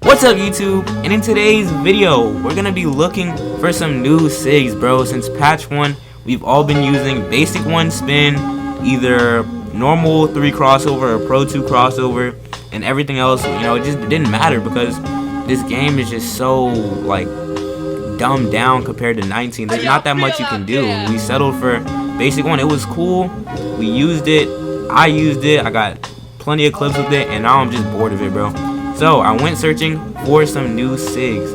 What's up YouTube? And in today's video we're gonna be looking for some new SIGs, bro. Since patch 1 we've all been using basic 1 spin, either normal 3 crossover or pro 2 crossover, and everything else, you know, it just didn't matter because this game is just so like dumbed down compared to 19. There's not that much you can do. We settled for basic 1. It was cool, we used it, I used it, I got plenty of clips with it, and now I'm just bored of it, bro. So I went searching for some new SIGs.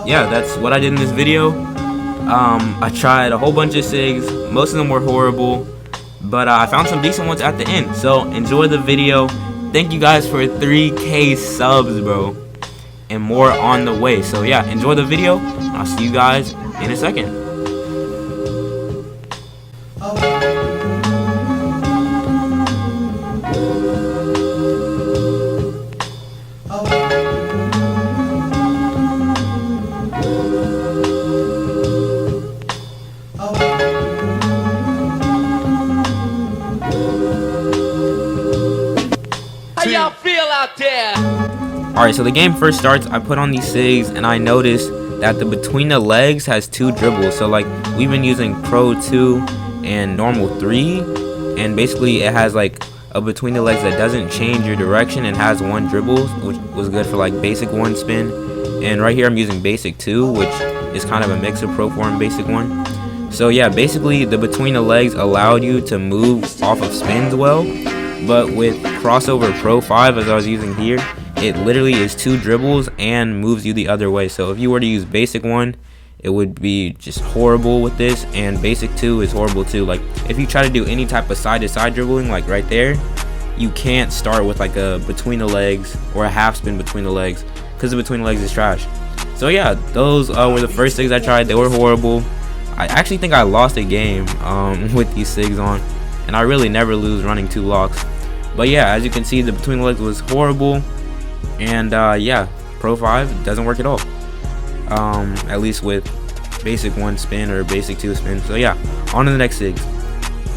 Yeah, that's what I did in this video. I tried a whole bunch of SIGs. Most of them were horrible, but I found some decent ones at the end. So enjoy the video. Thank you guys for 3K subs, bro, and more on the way. So yeah, enjoy the video. I'll see you guys in a second. Y'all feel out there? Alright, so the game first starts, I put on these SIGs and I noticed that the between the legs has 2 dribbles. So like we've been using Pro 2 and normal 3, and basically it has like a between the legs that doesn't change your direction and has 1 dribble, which was good for like basic 1 spin. And right here I'm using basic 2, which is kind of a mix of Pro 4 and basic 1. So yeah, basically the between the legs allowed you to move off of spins well. But with crossover Pro 5, as I was using here, it literally is 2 dribbles and moves you the other way. So if you were to use basic 1, it would be just horrible with this, and basic 2 is horrible too. Like if you try to do any type of side to side dribbling, like right there, you can't start with like a between the legs or a half spin between the legs, because the between the legs is trash. So yeah, those were the first SIGs I tried. They were horrible. I actually think I lost a game with these SIGs on, and I really never lose running 2 locks. But yeah, as you can see, the between the legs was horrible, and yeah, Pro 5 doesn't work at all, at least with basic 1 spin or basic 2 spin. So yeah, on to the next SIGs.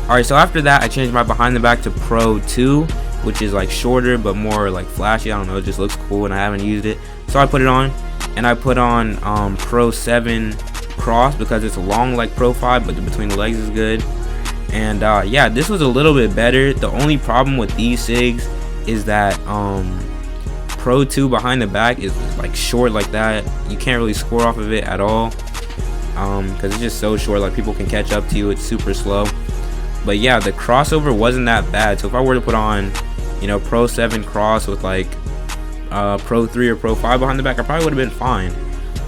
Alright, so after that I changed my behind the back to Pro 2, which is like shorter but more like flashy. I don't know, it just looks cool and I haven't used it, so I put it on. And I put on Pro 7 cross because it's long like Pro 5, but the between the legs is good. And yeah, this was a little bit better. The only problem with these SIGs is that Pro 2 behind the back is like short like that. You can't really score off of it at all, because it's just so short. Like people can catch up to you. It's super slow. But yeah, the crossover wasn't that bad. So if I were to put on, you know, Pro 7 cross with like Pro 3 or Pro 5 behind the back, I probably would have been fine.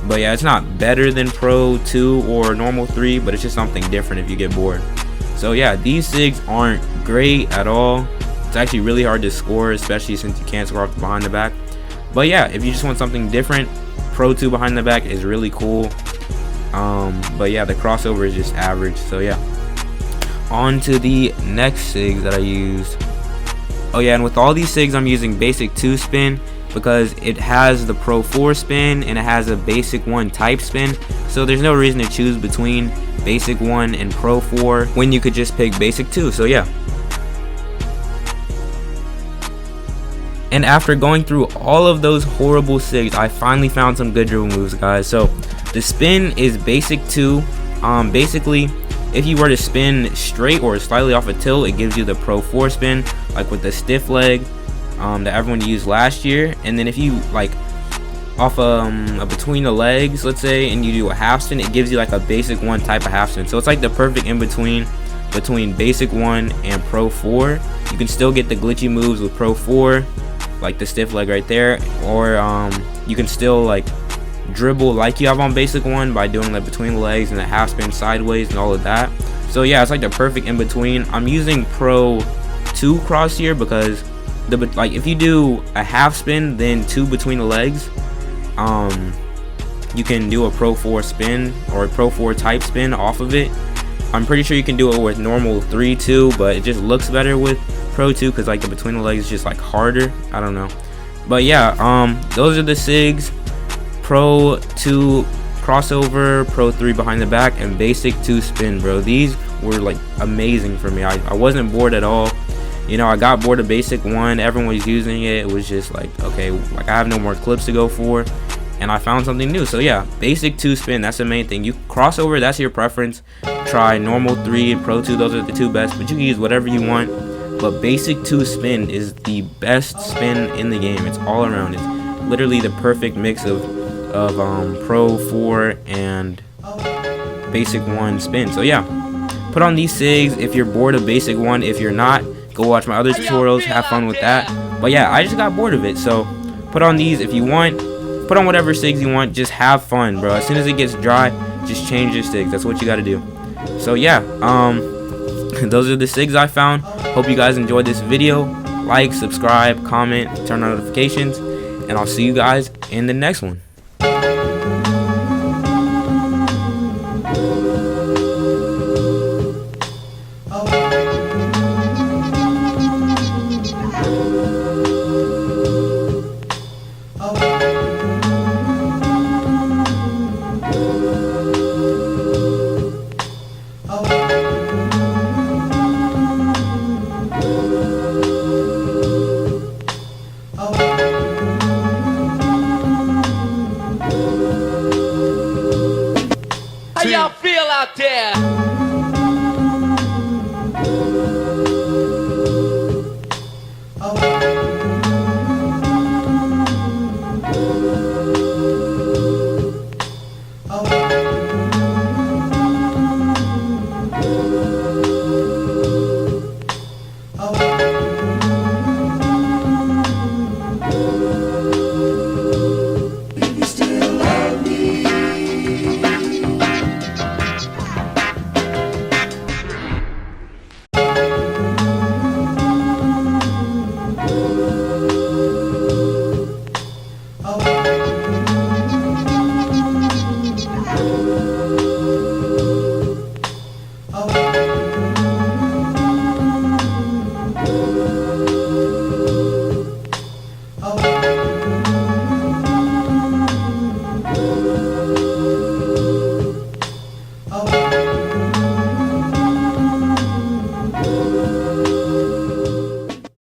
But yeah, it's not better than Pro 2 or normal 3, but it's just something different if you get bored. So yeah, these SIGs aren't great at all. It's actually really hard to score, especially since you can't score off the behind the back. But yeah, if you just want something different, Pro 2 behind the back is really cool. But yeah, the crossover is just average. So yeah, on to the next SIGs that I used. Oh yeah, and with all these SIGs I'm using basic 2 spin because it has the Pro 4 spin and it has a basic 1 type spin. So there's no reason to choose between basic 1 and Pro 4 when you could just pick basic 2. So yeah. And after going through all of those horrible SIGs, I finally found some good dribble moves, guys. So the spin is basic 2. Basically, if you were to spin straight or slightly off a tilt, it gives you the Pro 4 spin, like with the stiff leg that everyone used last year. And then if you like off a between the legs, let's say, and you do a half spin, it gives you like a basic 1 type of half spin. So it's like the perfect in between basic 1 and Pro 4. You can still get the glitchy moves with Pro 4, like the stiff leg right there, or you can still like dribble like you have on basic 1 by doing like between the legs and the half spin sideways and all of that. So yeah, it's like the perfect in between. I'm using Pro 2 cross here because like if you do a half spin then 2 between the legs, you can do a Pro 4 spin or a Pro 4 type spin off of it. I'm pretty sure you can do it with normal 3 too, but it just looks better with Pro 2 because like the between the legs is just like harder. I don't know, but yeah, those are the SIGs: Pro 2 crossover, Pro 3 behind the back, and basic 2 spin, bro. These were like amazing for me. I wasn't bored at all. you know, I got bored of basic 1. Everyone was using it. It was just like, okay, like I have no more clips to go for, and I found something new. So yeah, basic 2 spin, that's the main thing. You crossover, that's your preference. Try normal 3 and pro 2, those are the 2 best, but you can use whatever you want. But basic 2 spin is the best spin in the game. It's all around. It's literally the perfect mix of pro 4 and basic 1 spin. So yeah, put on these Sigs if you're bored of basic 1. If you're not, go watch my other tutorials, have fun with that. But yeah, I just got bored of it, so put on these if you want. Put on whatever Sigs you want, just have fun, bro. As soon as it gets dry, just change your Sigs. That's what you gotta do. So yeah, those are the Sigs I found. Hope you guys enjoyed this video. Like, subscribe, comment, turn on notifications, and I'll see you guys in the next one. How y'all feel out there?